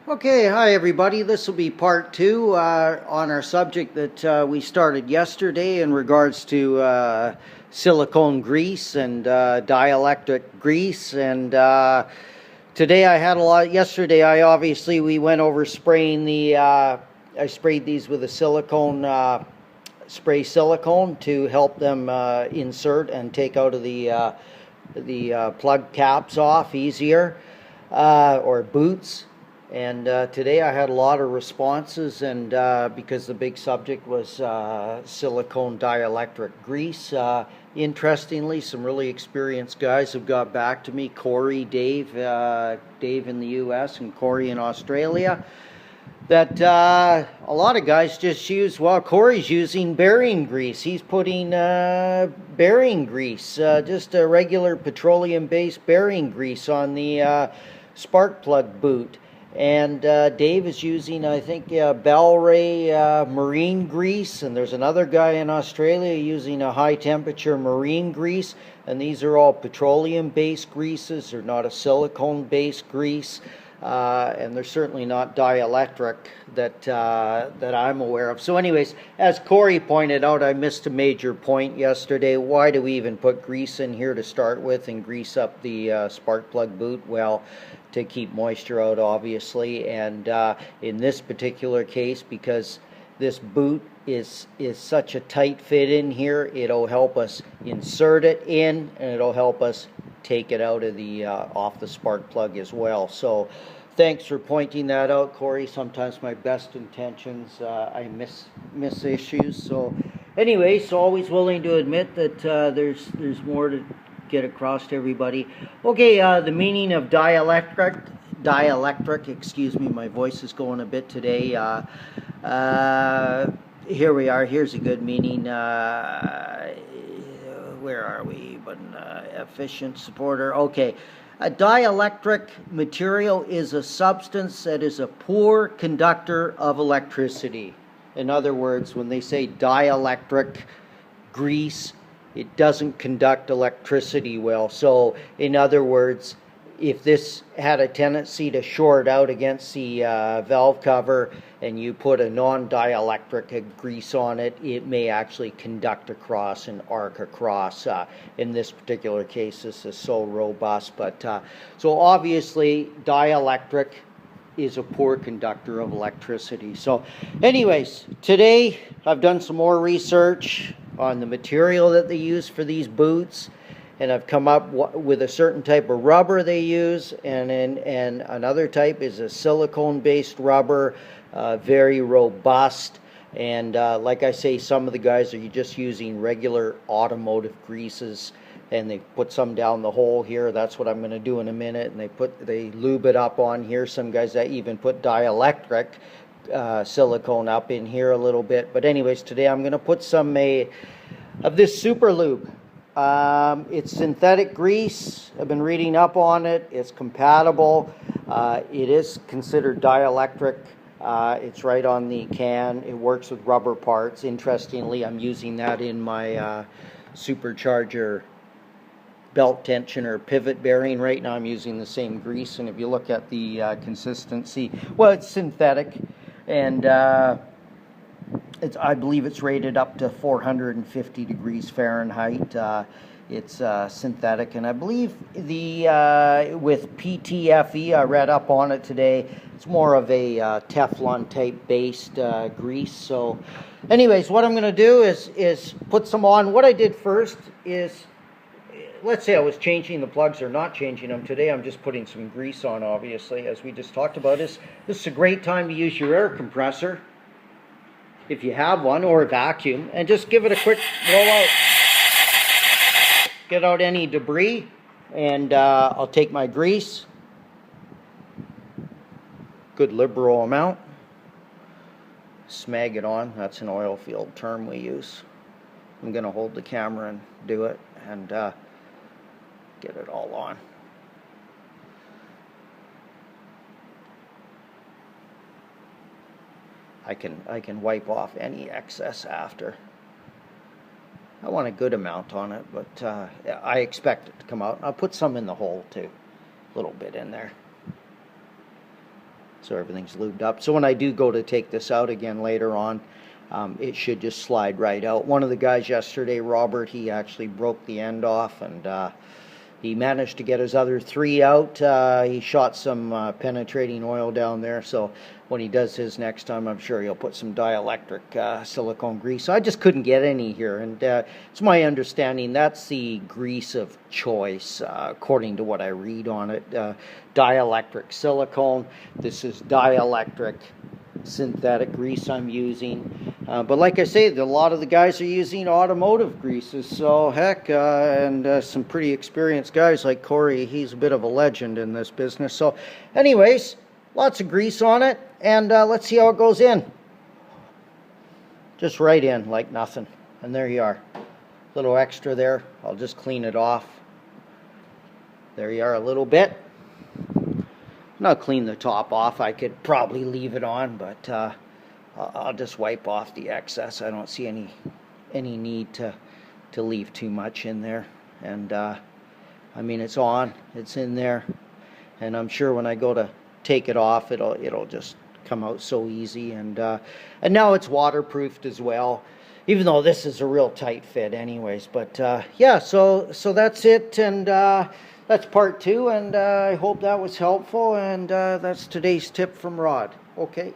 Okay, hi everybody. This will be part two on our subject that we started yesterday in regards to silicone grease and dielectric grease. And today I had a lot. Yesterday we went over spraying I sprayed these with a silicone spray silicone to help them insert and take out of the plug caps off easier, or boots. And today I had a lot of responses, and because the big subject was silicone dielectric grease. Interestingly, some really experienced guys have got back to me. Corey, Dave in the US and Corey in Australia. That a lot of guys just use, well, Corey's using bearing grease. He's putting bearing grease, just a regular petroleum-based bearing grease on the spark plug boot. And Dave is using, I think, Bel-Ray marine grease, and there's another guy in Australia using a high-temperature marine grease, and these are all petroleum-based greases. They're not a silicone-based grease, and they're certainly not dielectric that I'm aware of. So anyways, as Corey pointed out, I missed a major point yesterday. Why do we even put grease in here to start with and grease up the spark plug boot? Well, to keep moisture out, obviously, and in this particular case, because this boot is such a tight fit in here, it'll help us insert it in, and it'll help us take it out of the off the spark plug as well. So thanks for pointing that out, Corey. Sometimes my best intentions, I miss issues. So anyways, always willing to admit that there's more to get across to everybody. Okay, the meaning of dielectric, excuse me, my voice is going a bit today. Here we are. Here's a good meaning. Where are we? But efficient supporter. Okay. A dielectric material is a substance that is a poor conductor of electricity. In other words, when they say dielectric grease, it doesn't conduct electricity well. So, in other words, if this had a tendency to short out against the valve cover and you put a non-dielectric grease on it, it may actually conduct across and arc across. In this particular case, this is so robust. But so obviously, dielectric is a poor conductor of electricity. So anyways, today I've done some more research on the material that they use for these boots, and I've come up with a certain type of rubber they use, and another type is a silicone-based rubber, very robust. And like I say, some of the guys are just using regular automotive greases, and they put some down the hole here. That's what I'm going to do in a minute. And they lube it up on here. Some guys that even put dielectric silicone up in here a little bit. But anyways, today I'm going to put some of this super lube. It's synthetic grease. I've been reading up on it. It's compatible. It is considered dielectric. It's right on the can. It works with rubber parts. Interestingly, I'm using that in my supercharger belt tensioner pivot bearing. Right now I'm using the same grease, and if you look at the consistency, well, it's synthetic, and I believe it's rated up to 450 degrees Fahrenheit. It's synthetic, and I believe with PTFE, I read up on it today, it's more of a Teflon type based grease. So anyways, what I'm going to do is put some on. What I did first is, let's say I was changing the plugs or not changing them. Today I'm just putting some grease on, obviously, as we just talked about. This is a great time to use your air compressor, if you have one, or a vacuum, and just give it a quick blowout. Get out any debris, and I'll take my grease, good liberal amount, smag it on. That's an oil field term we use. I'm going to hold the camera and do it, and get it all on. I can wipe off any excess after. I want a good amount on it, but I expect it to come out. I'll put some in the hole too, a little bit in there. So everything's lubed up. So when I do go to take this out again later on, it should just slide right out. One of the guys yesterday, Robert, he actually broke the end off, and he managed to get his other 3 out. He shot some penetrating oil down there, so when he does his next time, I'm sure he'll put some dielectric silicone grease. So I just couldn't get any here, and it's my understanding that's the grease of choice, according to what I read on it. Dielectric silicone. This is dielectric synthetic grease I'm using, but like I say, a lot of the guys are using automotive greases, so heck, and some pretty experienced guys like Corey, he's a bit of a legend in this business. So anyways, lots of grease on it, and let's see how it goes in. Just right in like nothing, and there you are. Little extra there, I'll just clean it off. There you are, a little bit. I'll clean the top off. I could probably leave it on, but I'll just wipe off the excess. I don't see any need to leave too much in there. And I mean, it's on, it's in there, and I'm sure when I go to take it off, it'll just come out so easy. And now it's waterproofed as well, even though this is a real tight fit anyways. But yeah, so that's it, and that's part 2, and I hope that was helpful, and that's today's tip from Rod. Okay.